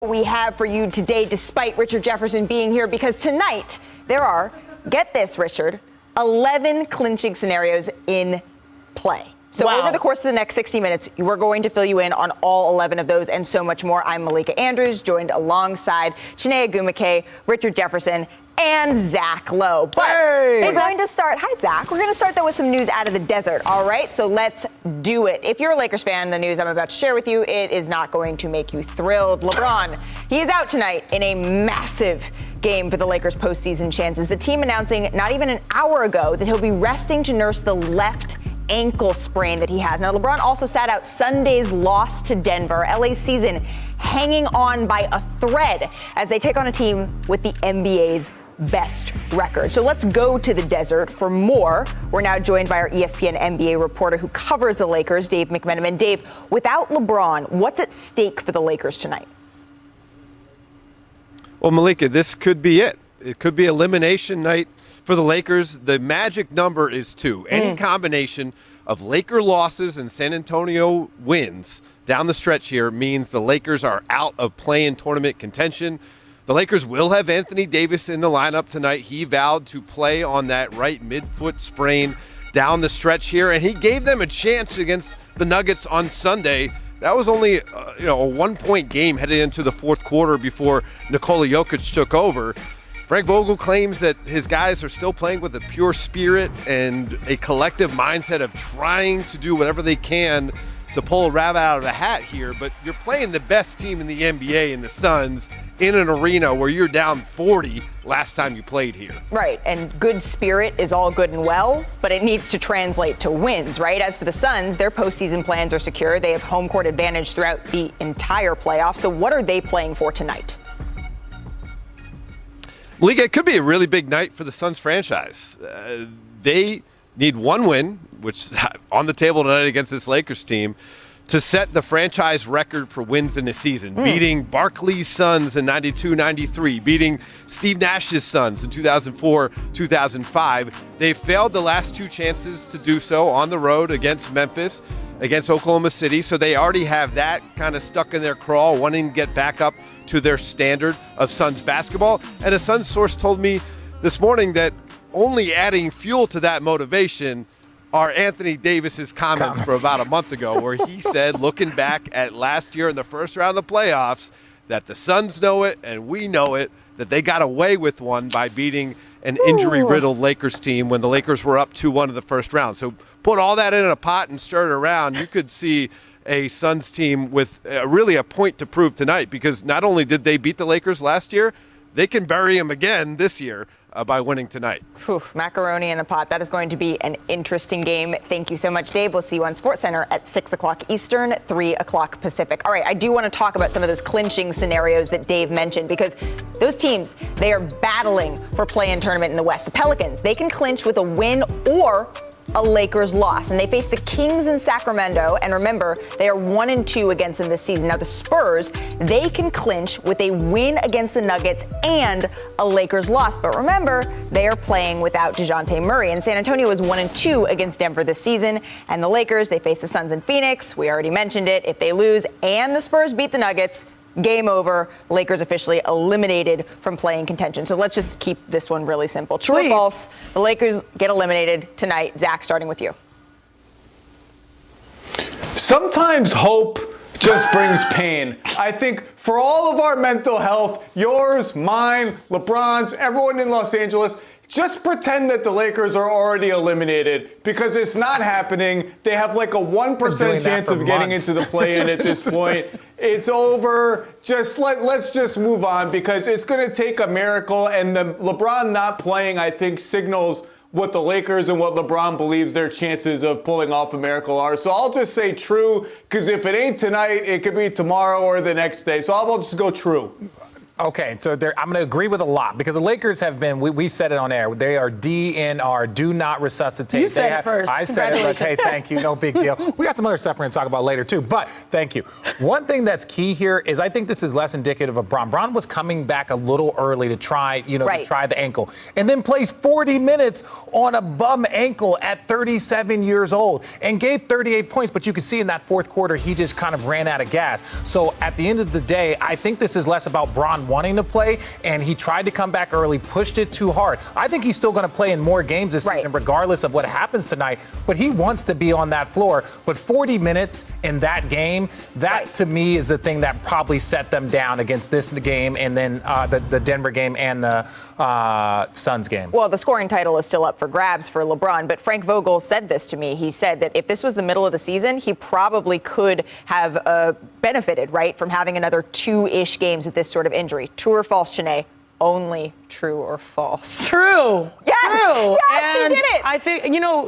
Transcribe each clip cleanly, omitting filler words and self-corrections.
We have for you today, despite Richard Jefferson being here, because tonight there are, get this, Richard, 11 clinching scenarios in play. So over the course of the next 60 minutes, we're going to fill you in on all 11 of those and so much more. I'm Malika Andrews, joined alongside Chiney Ogwumike, Richard Jefferson, and Zach Lowe. But we're going to start, hi Zach, we're going to start though with some news out of the desert, all right? So let's do it. If you're a Lakers fan, the news I'm about to share with you, it is not going to make you thrilled. LeBron, he is out tonight in a massive game for the Lakers' postseason chances. The team announcing not even an hour ago that he'll be resting to nurse the left ankle sprain that he has. Now, LeBron also sat out Sunday's loss to Denver. LA's season hanging on by a thread as they take on a team with the NBA's best record. So let's go to the desert for more. We're now joined by our ESPN NBA reporter who covers the Lakers, Dave McMenamin. Dave, without LeBron, what's at stake for the Lakers tonight? Well, Malika, this could be it. It could be elimination night for the Lakers. The magic number is 2. Any combination of Laker losses and San Antonio wins down the stretch here means the Lakers are out of play-in tournament contention. The Lakers will have Anthony Davis in the lineup tonight. He vowed to play on that right midfoot sprain down the stretch here, and he gave them a chance against the Nuggets on Sunday. That was only a 1-point game headed into the fourth quarter before Nikola Jokic took over. Frank Vogel claims that his guys are still playing with a pure spirit and a collective mindset of trying to do whatever they can to pull a rabbit out of a hat here. But you're playing the best team in the NBA in the Suns in an arena where you're down 40 last time you played here. Right, and good spirit is all good and well, but it needs to translate to wins, right? As for the Suns, their postseason plans are secure. They have home court advantage throughout the entire playoffs. So what are they playing for tonight? Malika, it could be a really big night for the Suns franchise. They need one win, which on the table tonight against this Lakers team, to set the franchise record for wins in a season, beating Barkley's Suns in 92-93, beating Steve Nash's Suns in 2004-2005. They failed the last 2 chances to do so on the road against Memphis, against Oklahoma City, so they already have that kind of stuck in their craw, wanting to get back up to their standard of Suns basketball. And a Suns source told me this morning that only adding fuel to that motivation are Anthony Davis's comments from about a month ago, where he said, looking back at last year in the first round of the playoffs, that the Suns know it and we know it, that they got away with one by beating an injury-riddled Lakers team when the Lakers were up 2-1 in the first round. So put all that in a pot and stir it around, you could see a Suns team with really a point to prove tonight, because not only did they beat the Lakers last year, they can bury them again this year by winning tonight. Whew, macaroni in a pot. That is going to be an interesting game. Thank you so much, Dave. We'll see you on SportsCenter at 6 o'clock Eastern, 3 o'clock Pacific. All right, I do want to talk about some of those clinching scenarios that Dave mentioned, because those teams, they are battling for play-in tournament in the West. The Pelicans, they can clinch with a win or a Lakers loss, and they face the Kings in Sacramento. And remember, they are 1-2 against them this season. Now the Spurs, they can clinch with a win against the Nuggets and a Lakers loss. But remember, they are playing without DeJounte Murray. And San Antonio is 1-2 against Denver this season. And the Lakers, they face the Suns in Phoenix. We already mentioned it. If they lose and the Spurs beat the Nuggets, game over. Lakers officially eliminated from playing contention. So let's just keep this one really simple. True or false, the Lakers get eliminated tonight. Zach, starting with you. Sometimes hope just brings pain. I think for all of our mental health, yours, mine, LeBron's, everyone in Los Angeles, just pretend that the Lakers are already eliminated, because it's not happening. They have like a 1% chance of getting into the play-in at this point. It's over. Let's just move on, because it's going to take a miracle, and the LeBron not playing, I think, signals what the Lakers and what LeBron believes their chances of pulling off a miracle are. So I'll just say true, because if it ain't tonight, it could be tomorrow or the next day. So I'll just go true. Okay, so I'm going to agree with a lot because the Lakers have been, we said it on air, they are DNR, do not resuscitate. You said it first. I said it, but hey, thank you, no big deal. We got some other stuff we're going to talk about later too, but thank you. One thing that's key here is I think this is less indicative of Bron. Bron was coming back a little early to try, to try the ankle, and then plays 40 minutes on a bum ankle at 37 years old and gave 38 points, but you can see in that fourth quarter, he just kind of ran out of gas. So at the end of the day, I think this is less about Bron wanting to play, and he tried to come back early, pushed it too hard. I think he's still going to play in more games this season, regardless of what happens tonight, but he wants to be on that floor. But 40 minutes in that game, that to me is the thing that probably set them down against this game and then the Denver game and the Suns game. Well, the scoring title is still up for grabs for LeBron, but Frank Vogel said this to me. He said that if this was the middle of the season, he probably could have benefited, from having another 2-ish games with this sort of injury. True or false, Chanae? Only true or false? True. Yes. True. Yes, and you did it. I think,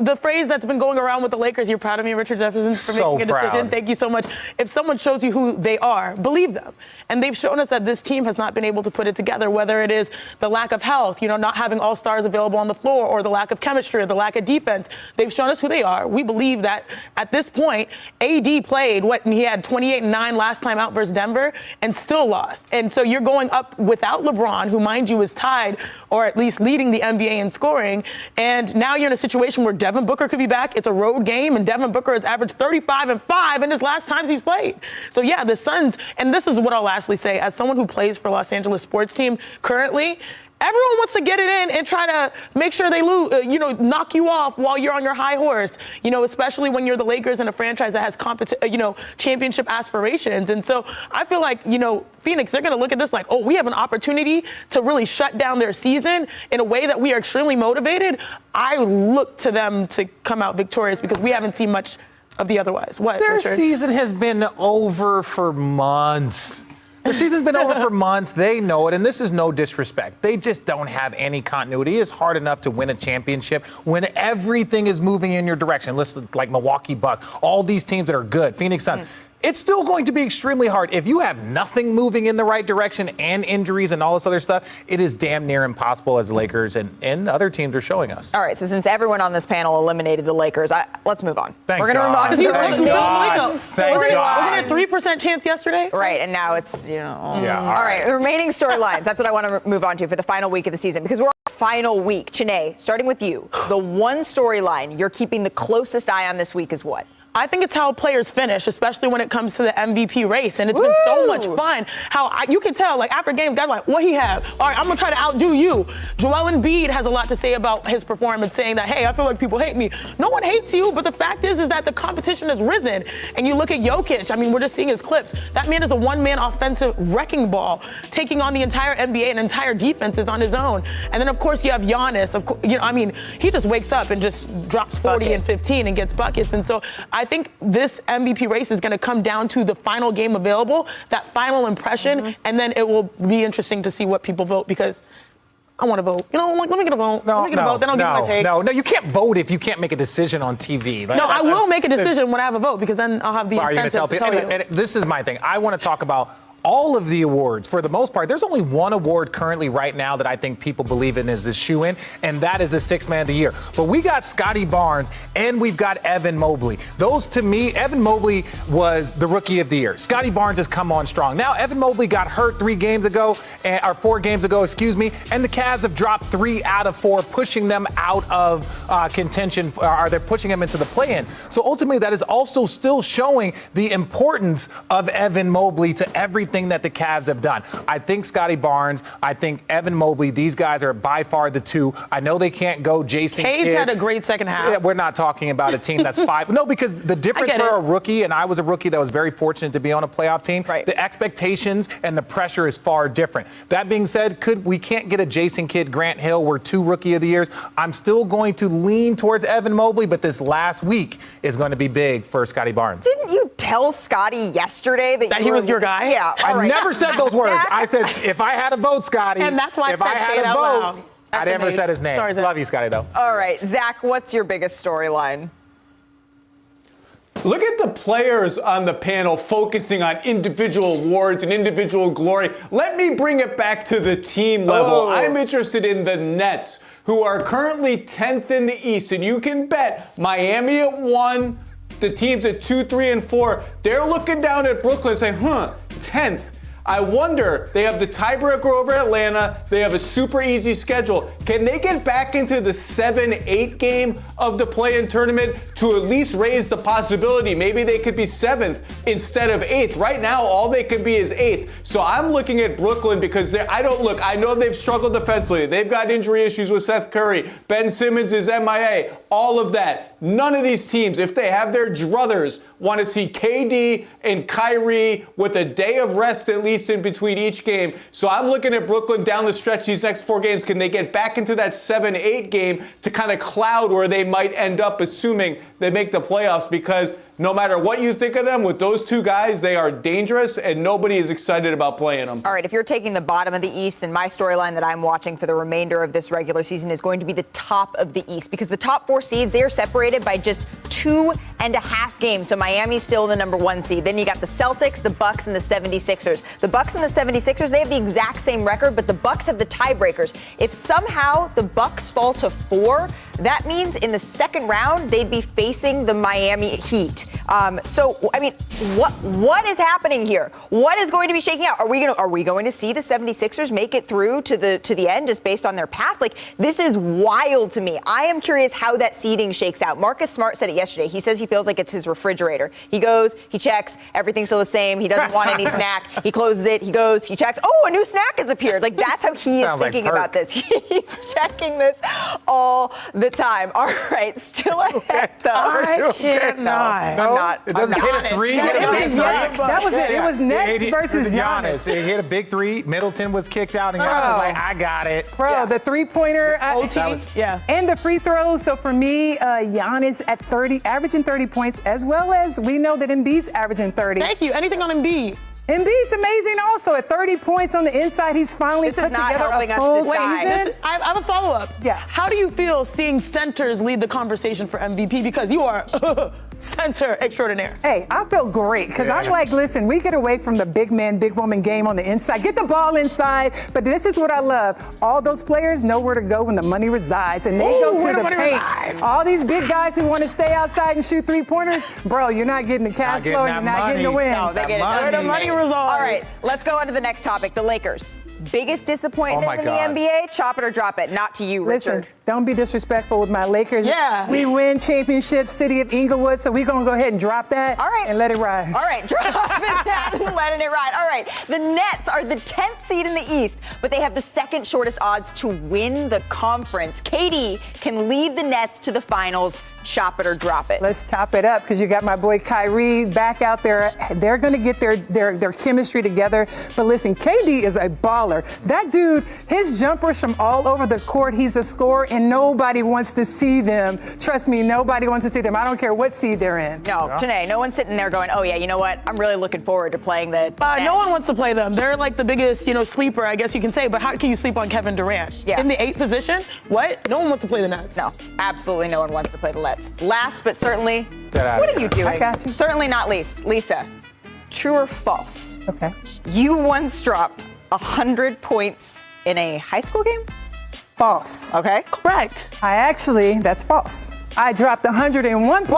the phrase that's been going around with the Lakers, you're proud of me, Richard Jefferson, for making a decision. Proud. Thank you so much. If someone shows you who they are, believe them. And they've shown us that this team has not been able to put it together, whether it is the lack of health, not having all-stars available on the floor, or the lack of chemistry, or the lack of defense. They've shown us who they are. We believe that at this point, AD played he had 28 and 9 last time out versus Denver and still lost. And so you're going up without LeBron, who, mind you, is tied or at least leading the NBA in scoring. And now you're in a situation where Devin Booker could be back. It's a road game, and Devin Booker has averaged 35 and 5 in his last times he's played. So yeah, the Suns, and this is what I'll lastly say, as someone who plays for Los Angeles sports team currently, everyone wants to get it in and try to make sure they lose, knock you off while you're on your high horse, especially when you're the Lakers and a franchise that has championship aspirations. And so I feel like, Phoenix, they're going to look at this like, we have an opportunity to really shut down their season in a way that we are extremely motivated. I look to them to come out victorious because we haven't seen much of the otherwise. What, Their Richard? season has been over for months. Their season's been over for months. They know it, and this is no disrespect. They just don't have any continuity. It's hard enough to win a championship when everything is moving in your direction. Listen, like Milwaukee Bucks, all these teams that are good, Phoenix Suns. It's still going to be extremely hard. If you have nothing moving in the right direction and injuries and all this other stuff, it is damn near impossible, as the Lakers and other teams are showing us. All right, so since everyone on this panel eliminated the Lakers, let's move on. Thank We're going to move on. Thank God. Thank God. Wasn't it 3% chance yesterday? Right, and now it's, Yeah, all right, the remaining storylines, that's what I want to move on to for the final week of the season, because we're on the final week. Chanae, starting with you, the one storyline you're keeping the closest eye on this week is what? I think it's how players finish, especially when it comes to the MVP race. And it's been so much fun. You can tell, after games, guys are like, what he have? All right, I'm going to try to outdo you. Joel Embiid has a lot to say about his performance, saying that, hey, I feel like people hate me. No one hates you, but the fact is that the competition has risen. And you look at Jokic, we're just seeing his clips. That man is a one-man offensive wrecking ball, taking on the entire NBA and entire defenses on his own. And then, of course, you have Giannis. He just wakes up and just drops 40 and 15 and gets buckets. And so I think this MVP race is going to come down to the final game available, that final impression, and then it will be interesting to see what people vote, because I want to vote. Let me get a vote. Let me get a vote. Then I'll give my take. No, you can't vote if you can't make a decision on TV. I will make a decision when I have a vote, because then I'll have the incentive to tell you. And this is my thing. I want to talk about all of the awards. For the most part, there's only one award currently right now that I think people believe in is the shoe-in, and that is the Sixth Man of the Year. But we got Scotty Barnes and we've got Evan Mobley. Those, to me, Evan Mobley was the Rookie of the Year. Scotty Barnes has come on strong. Now, Evan Mobley got hurt 4 games ago, and the Cavs have dropped 3 out of 4, pushing them out of contention, or they're pushing them into the play-in. So ultimately, that is also still showing the importance of Evan Mobley to everything that the Cavs have done. I think Scotty Barnes, I think Evan Mobley, these guys are by far the two. I know they can't go Jason Kidd. Cade's had a great second half. Yeah, we're not talking about a team that's 5. No, because the difference for a rookie, and I was a rookie that was very fortunate to be on a playoff team, the expectations and the pressure is far different. That being said, we can't get a Jason Kidd, Grant Hill, we're 2 Rookie of the Years. I'm still going to lean towards Evan Mobley, but this last week is going to be big for Scotty Barnes. Didn't you tell Scotty yesterday that he was your guy? Yeah. I never said those words. I said, if I had a vote, Scotty. And that's why if I had a vote, I never said his name. Sorry, Love you, Scotty, though. All right, Zach, what's your biggest storyline? Look at the players on the panel focusing on individual awards and individual glory. Let me bring it back to the team level. I'm interested in the Nets, who are currently 10th in the East, and you can bet Miami at 1, the teams at 2, 3, and 4. They're looking down at Brooklyn and saying, 10th. I wonder, they have the tiebreaker over Atlanta. They have a super easy schedule. Can they get back into the 7-8 game of the play-in tournament to at least raise the possibility? Maybe they could be 7th instead of 8th. Right now, all they could be is 8th. So I'm looking at Brooklyn because I know they've struggled defensively. They've got injury issues with Seth Curry. Ben Simmons is MIA. All of that. None of these teams, if they have their druthers, want to see KD and Kyrie with a day of rest at least in between each game. So I'm looking at Brooklyn down the stretch these next 4 games. Can they get back into that 7-8 game to kind of cloud where they might end up, assuming they make the playoffs? Because no matter what you think of them, with those 2 guys, they are dangerous, and nobody is excited about playing them. All right, if you're taking the bottom of the East, then my storyline that I'm watching for the remainder of this regular season is going to be the top of the East, because the top 4 seeds, they are separated by just 2.5 games. So Miami's still the number 1 seed. Then you got the Celtics, the Bucks, and the 76ers. The Bucks and the 76ers, they have the exact same record, but the Bucks have the tiebreakers. If somehow the Bucks fall to 4, that means in the second round, they'd be facing the Miami Heat. What is happening here? What is going to be shaking out? Are we going to see the 76ers make it through to the end just based on their path? Like, this is wild to me. I am curious how that seeding shakes out. Marcus Smart said it yesterday. He says he feels like it's his refrigerator. He goes, he checks, everything's still the same. He doesn't want any snack. He closes it, he goes, he checks. Oh, a new snack has appeared. Like, that's how he is thinking about this. He's checking this all the time. All right, still ahead though. I cannot. I'm not. It doesn't hit a 3. That was it. It was Nets versus Giannis. It hit a big 3. Middleton was kicked out, and Giannis was like, I got it. Bro, the three-pointer. Yeah. And the free throws. So for me, Giannis at 30, averaging 30 points, as well as we know that Embiid's averaging 30. Thank you. Anything on Embiid? Embiid's amazing also. At 30 points on the inside, he's finally put together a full season. I have a follow-up. Yeah. How do you feel seeing centers lead the conversation for MVP? Because you are center extraordinaire. Hey, I feel great because I'm like, listen, we get away from the big man, big woman game on the inside. Get the ball inside. But this is what I love. All those players know where to go when the money resides, and they go to the paint. All these big guys who want to stay outside and shoot 3-pointers, bro, you're not getting the cash flow, you're not getting the wins. No, they get it. Where the money resides. All right, let's go on to the next topic, the Lakers. Biggest disappointment in the NBA? Chop it or drop it. Not to you, Richard. Listen, don't be disrespectful with my Lakers. Yeah. We win championships, city of Inglewood, so we're going to go ahead and drop that. All right. And let it ride. All right, dropping that and letting it ride. All right, the Nets are the 10th seed in the East, but they have the second shortest odds to win the conference. KD can lead the Nets to the finals. Chop it or drop it. Let's chop it up because you got my boy Kyrie back out there. They're going to get their chemistry together. But listen, KD is a baller. That dude, his jumpers from all over the court, he's a scorer, and nobody wants to see them. Trust me, nobody wants to see them. I don't care what seed they're in. No, Janae, no one's sitting there going, oh, yeah, you know what? I'm really looking forward to playing the Nets. No one wants to play them. They're like the biggest, sleeper, I guess you can say. But how can you sleep on Kevin Durant? Yeah. In the 8th position? What? No one wants to play the Nets. No, absolutely no one wants to play the Nets. Last but certainly, what are you doing? I got you. Certainly not least. Lisa, true or false? Okay. You once dropped 100 points in a high school game? False. Okay. Correct. That's false. I dropped 101 points. We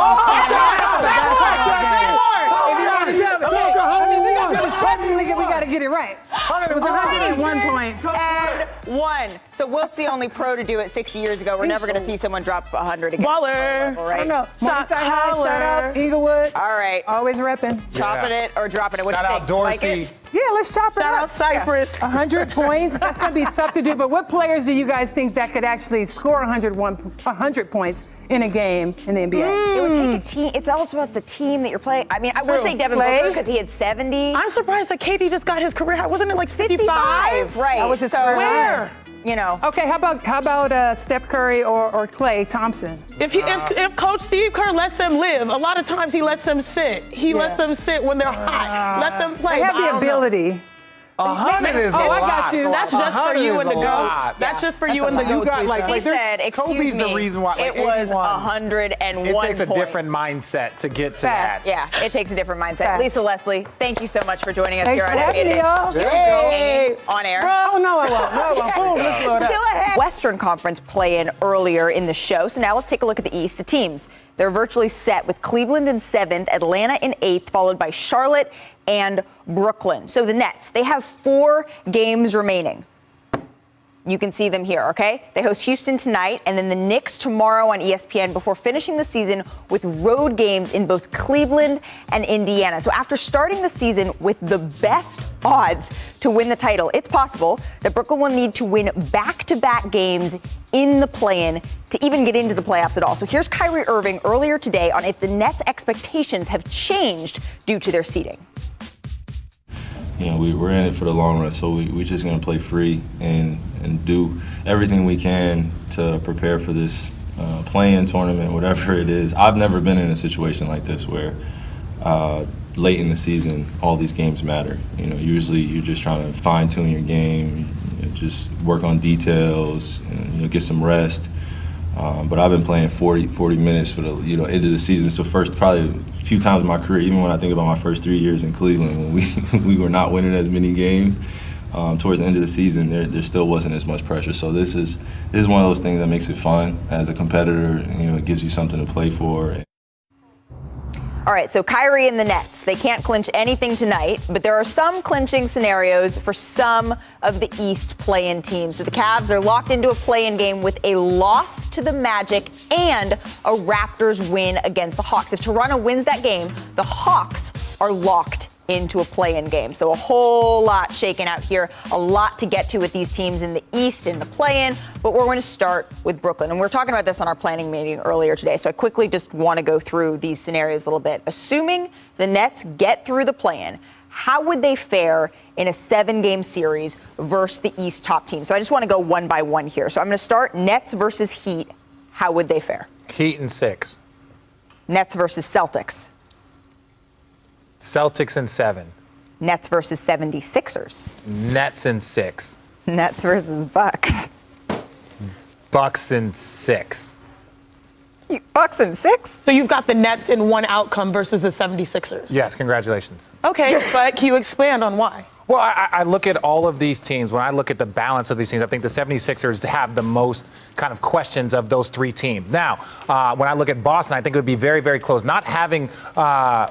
got to get it right. It was 101 points. And 1. So Wilt's the only pro to do it 60 years ago. We're never going to see someone drop 100 again. Waller. All right. I don't know. Shout out, Inglewood. All right. Always repping. Chopping it or dropping it. What do you think? Shout out Like Dorsey. it? Yeah, let's chop it Shout up. out Cypress. 100 points. That's going to be tough to do. But what players do you guys think that could actually score 100 points in a game in the NBA? It would take a team. It's also about the team that you're playing. I mean, I would say Devin Booker because he had 70. I'm surprised that KD just got his career high. Wasn't it like 55? Right. That was his so career Where? high. Okay, how about Steph Curry or Klay Thompson? If Coach Steve Kerr lets them live, a lot of times he lets them sit. He lets them sit when they're hot. Let them play. They have But I the don't know. ability. 100 is a Oh, lot. I got you. That's just for 100 you is and the a GOAT. lot. That's just for That's you a and the lot. GOAT. You got, like, He said, excuse Kobe's me, the reason why. Like, it was 81. 101 It takes a points. different mindset to get to Facts. that. Yeah, it takes a different mindset. Facts. Lisa Leslie, thank you so much for joining us Thanks here for on having me, NBA. y'all. Here we Hey. go. On air. Oh, no, I won't. No, I won't. Boom, let's load up. Western Conference play-in earlier in the show. So now let's take a look at the East. The teams, they're virtually set with Cleveland in 7th, Atlanta in 8th, followed by Charlotte and Brooklyn. So the Nets, they have 4 games remaining. You can see them here, okay? They host Houston tonight and then the Knicks tomorrow on ESPN before finishing the season with road games in both Cleveland and Indiana. So after starting the season with the best odds to win the title, it's possible that Brooklyn will need to win back-to-back games in the play-in to even get into the playoffs at all. So here's Kyrie Irving earlier today on if the Nets' expectations have changed due to their seeding. You know, we're in it for the long run, so we're just going to play free and do everything we can to prepare for this play-in tournament, whatever it is. I've never been in a situation like this where late in the season, all these games matter. You know, usually you're just trying to fine-tune your game, just work on details, and, get some rest. But I've been playing 40 minutes for the end of the season. It's the first probably a few times in my career, even when I think about my first 3 years in Cleveland, when we were not winning as many games. Towards the end of the season, there still wasn't as much pressure. So this is one of those things that makes it fun as a competitor. It gives you something to play for. All right, so Kyrie and the Nets, they can't clinch anything tonight, but there are some clinching scenarios for some of the East play-in teams. So the Cavs, they're locked into a play-in game with a loss to the Magic and a Raptors win against the Hawks. If Toronto wins that game, the Hawks are locked into a play-in game. So a whole lot shaken out here, a lot to get to with these teams in the East in the play-in, but we're going to start with Brooklyn. And we're talking about this on our planning meeting earlier today, so I quickly just want to go through these scenarios a little bit. Assuming the Nets get through the play-in, how would they fare in a 7-game series versus the East top team? So I just want to go one by one here. So I'm going to start Nets versus Heat. How would they fare? Heat in 6. Nets versus Celtics. Celtics in 7. Nets versus 76ers. Nets in 6. Nets versus Bucks. Bucks in 6. Bucks in 6? So you've got the Nets in one outcome versus the 76ers. Yes, congratulations. Okay, but can you expand on why? Well, I look at all of these teams. When I look at the balance of these teams, I think the 76ers have the most kind of questions of those 3 teams. Now, when I look at Boston, I think it would be very, very close. Not having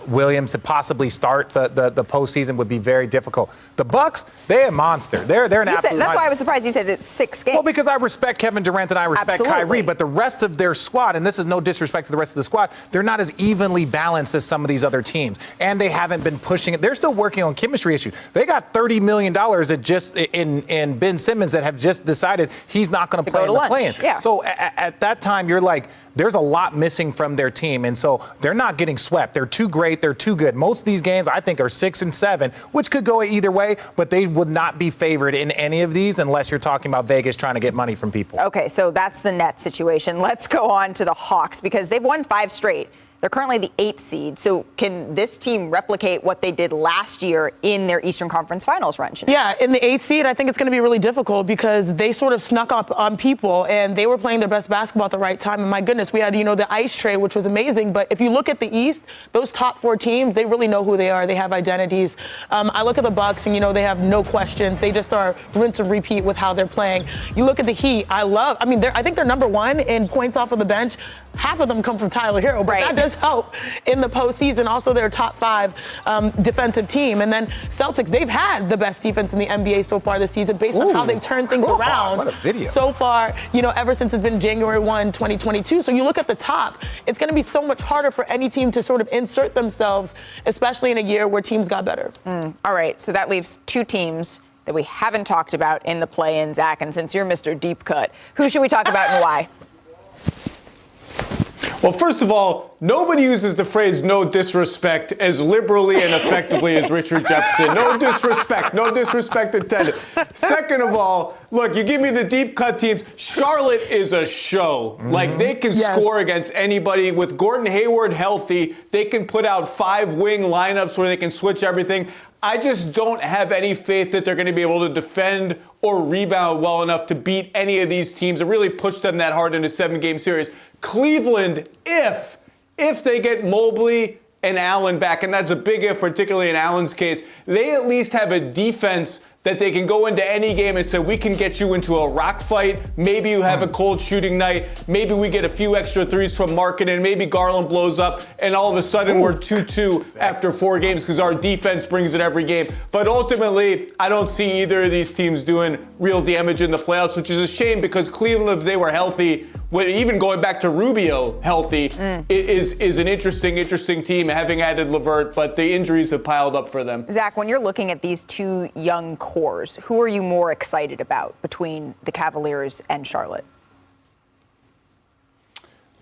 Williams to possibly start the postseason would be very difficult. The Bucks, they're a monster. They're an absolute. That's why I was surprised you said it's 6 games. Well, because I respect Kevin Durant and I respect Kyrie, but the rest of their squad, and this is no disrespect to the rest of the squad, they're not as evenly balanced as some of these other teams. And they haven't been pushing it. They're still working on chemistry issues. They got $30 million that just in Ben Simmons that have just decided he's not going to play in the play-in. Yeah. So at that time, you're like, there's a lot missing from their team. And so they're not getting swept. They're too great. They're too good. Most of these games, I think, are 6 and 7, which could go either way, but they would not be favored in any of these unless you're talking about Vegas trying to get money from people. Okay, so that's the Nets situation. Let's go on to the Hawks because they've won 5 straight. They're currently the 8th seed. So can this team replicate what they did last year in their Eastern Conference Finals run? Yeah, in the 8th seed, I think it's going to be really difficult because they sort of snuck up on people and they were playing their best basketball at the right time. And my goodness, we had, the ice trade, which was amazing. But if you look at the East, those top 4 teams, they really know who they are. They have identities. I look at the Bucks and, they have no questions. They just are rinse and repeat with how they're playing. You look at the Heat, I think they're number 1 in points off of the bench. Half of them come from Tyler Hero, but that does help in the postseason. Also, they're a top 5 defensive team. And then Celtics, they've had the best defense in the NBA so far this season based on how they've turned things around. What a video. So far, ever since it's been January 1, 2022. So you look at the top, it's going to be so much harder for any team to sort of insert themselves, especially in a year where teams got better. All right, so that leaves 2 teams that we haven't talked about in the play-in, Zach. And since you're Mr. Deep Cut, who should we talk about and why? Well, first of all, nobody uses the phrase no disrespect as liberally and effectively as Richard Jefferson. No disrespect intended. Second of all, look, you give me the deep cut teams. Charlotte is a show. Mm-hmm. Like, they can score against anybody. With Gordon Hayward healthy, they can put out 5 wing lineups where they can switch everything. I just don't have any faith that they're going to be able to defend or rebound well enough to beat any of these teams and really push them that hard in a 7-game series. Cleveland, if they get Mobley and Allen back, and that's a big if, particularly in Allen's case, they at least have a defense that they can go into any game and say, we can get you into a rock fight. Maybe you have a cold shooting night. Maybe we get a few extra threes from Markkanen. Maybe Garland blows up, and all of a sudden we're 2-2 after 4 games because our defense brings it every game. But ultimately, I don't see either of these teams doing real damage in the playoffs, which is a shame because Cleveland, if they were healthy, even going back to Rubio healthy, is an interesting team, having added LeVert, but the injuries have piled up for them. Zach, when you're looking at these two young cores, who are you more excited about between the Cavaliers and Charlotte?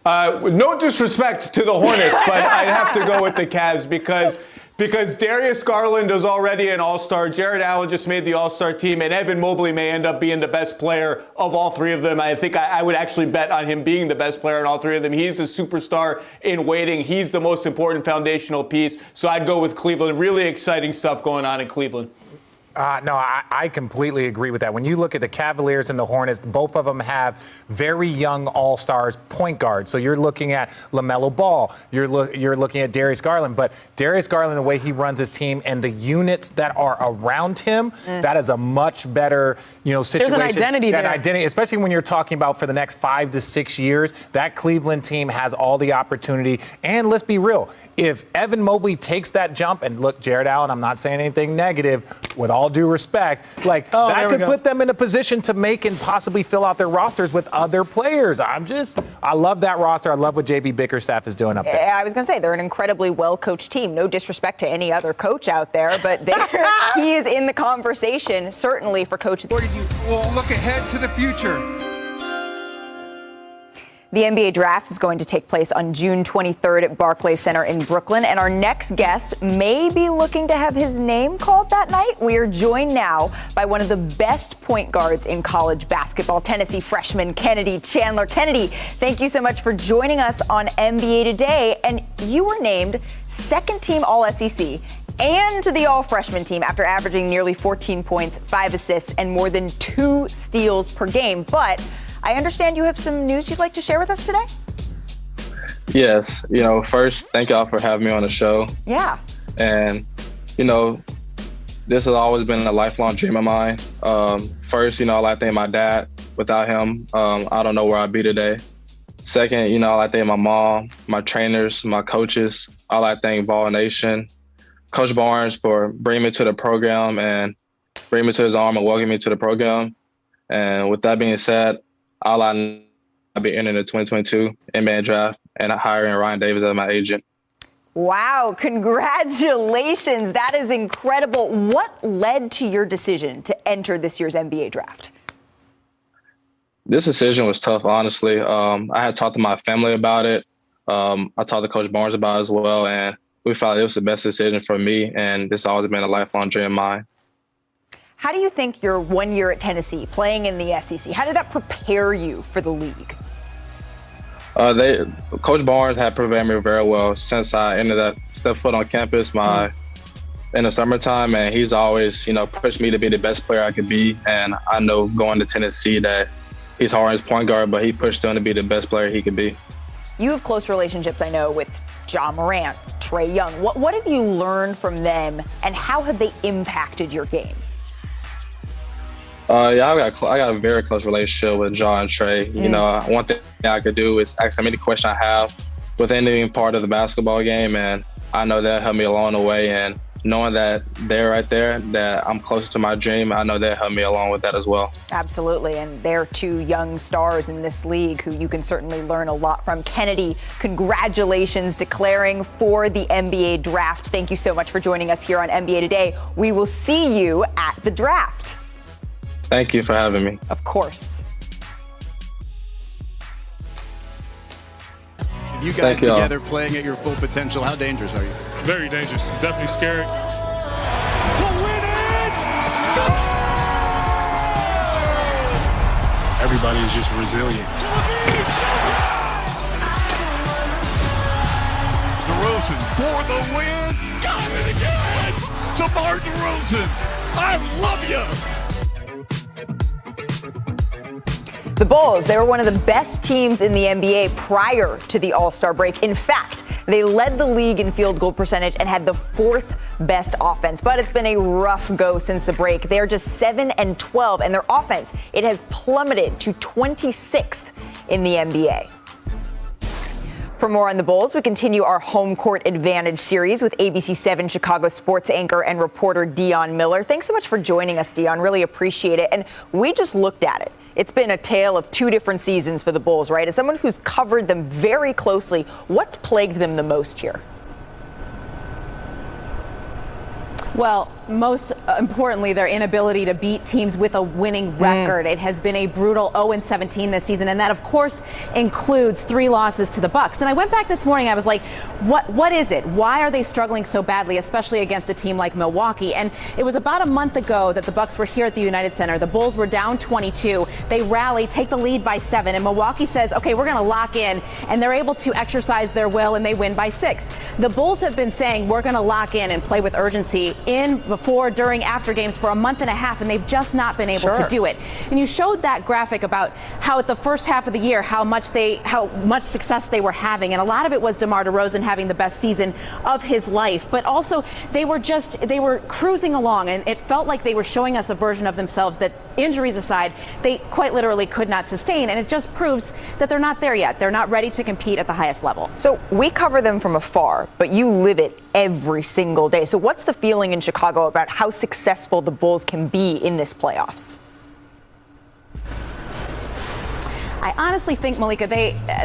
No disrespect to the Hornets, but I'd have to go with the Cavs because Darius Garland is already an all-star. Jared Allen just made the all-star team, and Evan Mobley may end up being the best player of all 3 of them. I think I would actually bet on him being the best player in all 3 of them. He's a superstar in waiting. He's the most important foundational piece. So I'd go with Cleveland. Really exciting stuff going on in Cleveland. No, I completely agree with that. When you look at the Cavaliers and the Hornets, both of them have very young all-stars point guards. So you're looking at LaMelo Ball. You're looking at Darius Garland. But Darius Garland, the way he runs his team and the units that are around him, that is a much better, situation. There's an identity there. Identity, especially when you're talking about for the next 5 to 6 years, that Cleveland team has all the opportunity. And let's be real. If Evan Mobley takes that jump, and look, Jared Allen, I'm not saying anything negative, with all due respect, that could put them in a position to make and possibly fill out their rosters with other players. I love that roster. I love what JB Bickerstaff is doing up there. I was going to say, they're an incredibly well-coached team. No disrespect to any other coach out there, but he is in the conversation, certainly for Coach. We'll look ahead to the future. The NBA draft is going to take place on June 23rd at Barclays Center in Brooklyn, and our next guest may be looking to have his name called that night. We are joined now by one of the best point guards in college basketball, Tennessee freshman Kennedy Chandler. Kennedy, thank you so much for joining us on NBA Today, and you were named second-team All-SEC and to the all-freshman team after averaging nearly 14 points, 5 assists, and more than 2 steals per game. But I understand you have some news you'd like to share with us today? Yes. First, thank y'all for having me on the show. Yeah. And, this has always been a lifelong dream of mine. First, I'd like to thank my dad. Without him, I don't know where I'd be today. Second, I'd like to thank my mom, my trainers, my coaches. I'd like to thank Ball Nation, Coach Barnes for bringing me to the program and bringing me to his arm and welcoming me to the program. And with that being said, I'll be entering the 2022 NBA draft and hiring Ryan Davis as my agent. Wow, congratulations. That is incredible. What led to your decision to enter this year's NBA draft? This decision was tough, honestly. I had talked to my family about it. I talked to Coach Barnes about it as well, and we felt it was the best decision for me, and this has always been a lifelong dream of mine. How do you think your 1 year at Tennessee, playing in the SEC, how did that prepare you for the league? Coach Barnes had prepared me very well since I stepped foot on campus in the summertime, and he's always, pushed me to be the best player I could be. And I know going to Tennessee that he's hard as point guard, but he pushed him to be the best player he could be. You have close relationships, I know, with Ja Morant, Trae Young. What have you learned from them, and how have they impacted your game? I got a very close relationship with Ja and Trae. One thing I could do is ask them any question I have with any part of the basketball game, and I know they'll help me along the way. And knowing that they're right there, that I'm close to my dream, I know they'll help me along with that as well. Absolutely, and they're 2 young stars in this league who you can certainly learn a lot from. Kennedy, congratulations declaring for the NBA draft. Thank you so much for joining us here on NBA Today. We will see you at the draft. Thank you for having me. Of course. You guys together playing at your full potential, how dangerous are you? Very dangerous. Definitely scary. To win it! Everybody is just resilient. DeRozan for the win. Got it again! To DeMar DeRozan. I love you. The Bulls, they were one of the best teams in the NBA prior to the All-Star break. In fact, they led the league in field goal percentage and had the fourth best offense. But it's been a rough go since the break. They're just 7-12, and their offense, it has plummeted to 26th in the NBA. For more on the Bulls, we continue our home court advantage series with ABC 7 Chicago sports anchor and reporter Dion Miller. Thanks so much for joining us, Dion. Really appreciate it. And we just looked at it. It's been a tale of two different seasons for the Bulls, right? As someone who's covered them very closely, what's plagued them the most here? Well, most importantly, their inability to beat teams with a winning record. It has been a brutal 0-17 this season, and that, of course, includes 3 losses to the Bucks. And I went back this morning, I was like, what is it? Why are they struggling so badly, especially against a team like Milwaukee? And it was about a month ago that the Bucks were here at the United Center. The Bulls were down 22. They rally, take the lead by 7, and Milwaukee says, okay, we're going to lock in, and they're able to exercise their will, and they win by 6. The Bulls have been saying, we're going to lock in and play with urgency in, before, during, after games for a month and a half, and they've just not been able to do it. And you showed that graphic about how at the first half of the year, how much success they were having, and a lot of it was DeMar DeRozan having the best season of his life, but also they were cruising along, and it felt like they were showing us a version of themselves that, injuries aside, they quite literally could not sustain, and it just proves that they're not there yet. They're not ready to compete at the highest level. So we cover them from afar, but you live it every single day. So what's the feeling in Chicago about how successful the Bulls can be in this playoffs? I honestly think, Malika,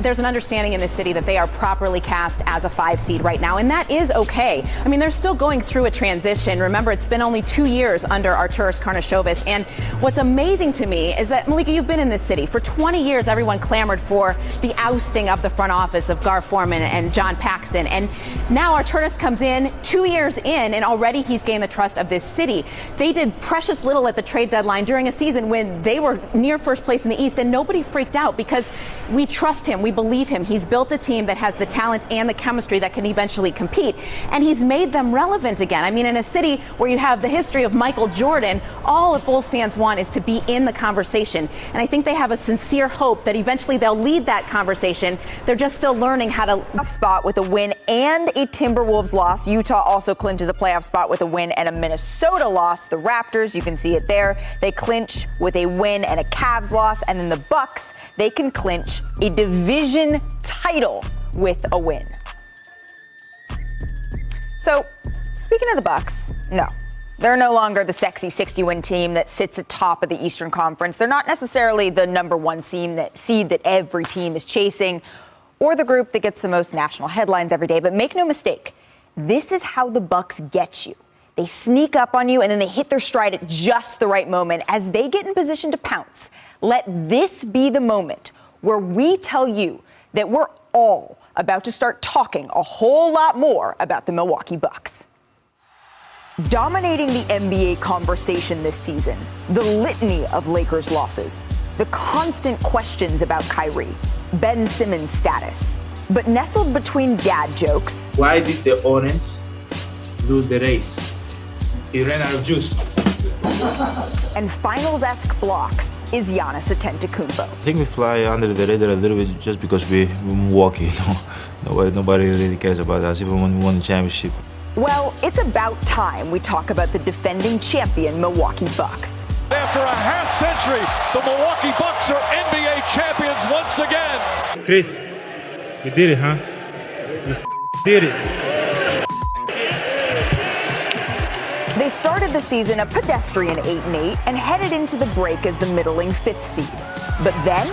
there's an understanding in this city that they are properly cast as a 5 seed right now, and that is okay. I mean, they're still going through a transition. Remember, it's been only 2 years under Arturas Karnisovas, and what's amazing to me is that, Malika, you've been in this city. For 20 years, everyone clamored for the ousting of the front office of Gar Forman and John Paxson, and now Arturas comes in 2 years in, and already he's gained the trust of this city. They did precious little at the trade deadline during a season when they were near first place in the East, and nobody freaked out because we trust him. We believe him. He's built a team that has the talent and the chemistry that can eventually compete. And he's made them relevant again. I mean, in a city where you have the history of Michael Jordan, all that Bulls fans want is to be in the conversation. And I think they have a sincere hope that eventually they'll lead that conversation. They're just still learning how to... Spot with a win and a Timberwolves loss. Utah also clinches a playoff spot with a win and a Minnesota loss. The Raptors, you can see it there, they clinch with a win and a Cavs loss. And then the Bucks, they can clinch a division title with a win. So, speaking of the Bucks, no. They're no longer the sexy 60-win team that sits atop of the Eastern Conference. They're not necessarily the number 1 seed that every team is chasing, or the group that gets the most national headlines every day. But make no mistake, this is how the Bucks get you. They sneak up on you, and then they hit their stride at just the right moment as they get in position to pounce. Let this be the moment where we tell you that we're all about to start talking a whole lot more about the Milwaukee Bucks. Dominating the NBA conversation this season, the litany of Lakers losses, the constant questions about Kyrie, Ben Simmons' status. But nestled between dad jokes... Why did the orange lose the race? He ran out of juice. And finals-esque blocks is Giannis Antetokounmpo. I think we fly under the radar a little bit just because we're Milwaukee. Nobody really cares about us, even when we won the championship. Well, it's about time we talk about the defending champion Milwaukee Bucks. After a half century, the Milwaukee Bucks are NBA champions once again. Chris, you did it, huh? You did it. They started the season a pedestrian 8-8 and headed into the break as the middling 5th seed. But then,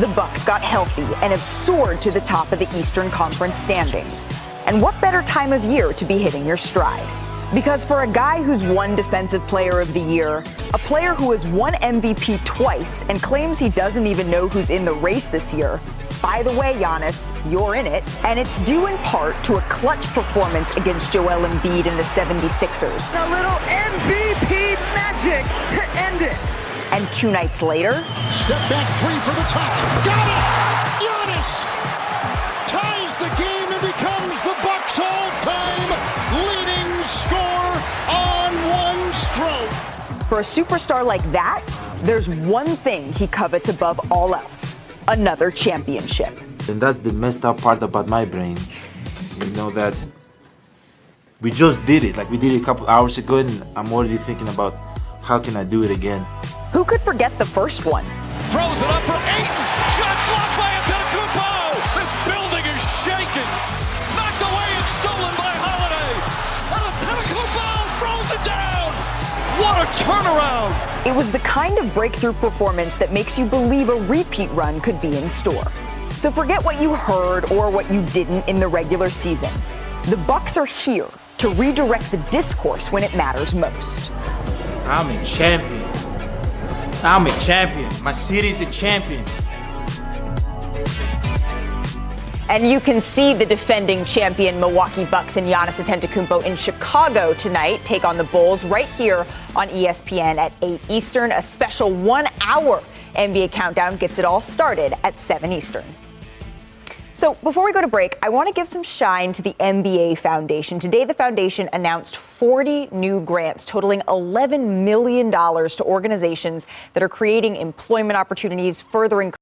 the Bucks got healthy and have soared to the top of the Eastern Conference standings. And what better time of year to be hitting your stride? Because for a guy who's won Defensive Player of the Year, a player who has won MVP twice and claims he doesn't even know who's in the race this year, by the way, Giannis, you're in it. And it's due in part to a clutch performance against Joel Embiid and the 76ers. A little MVP magic to end it. And 2 nights later... Step back 3 for the top. Got it! Giannis ties the game and becomes the Bucks all-time leading scorer on for a superstar like that, there's one thing he covets above all else: another championship. And that's the messed up part about my brain. You know that we just did it. Like, we did it a couple hours ago, and I'm already thinking about how can I do it again. Who could forget the first one? Throws it up for Ayton. Shot blocked by Antetokounmpo. This building is shaking. Knocked away and stolen by Holiday. Antetokounmpo throws it down. What a turnaround. It was the kind of breakthrough performance that makes you believe a repeat run could be in store. So forget what you heard or what you didn't in the regular season. The Bucks are here to redirect the discourse when it matters most. I'm a champion. I'm a champion. My city's a champion. And you can see the defending champion Milwaukee Bucks and Giannis Antetokounmpo in Chicago tonight take on the Bulls right here on ESPN at 8 Eastern. A special 1-hour NBA countdown gets it all started at 7 Eastern. So before we go to break, I want to give some shine to the NBA Foundation. Today, the foundation announced 40 new grants totaling $11 million to organizations that are creating employment opportunities, furthering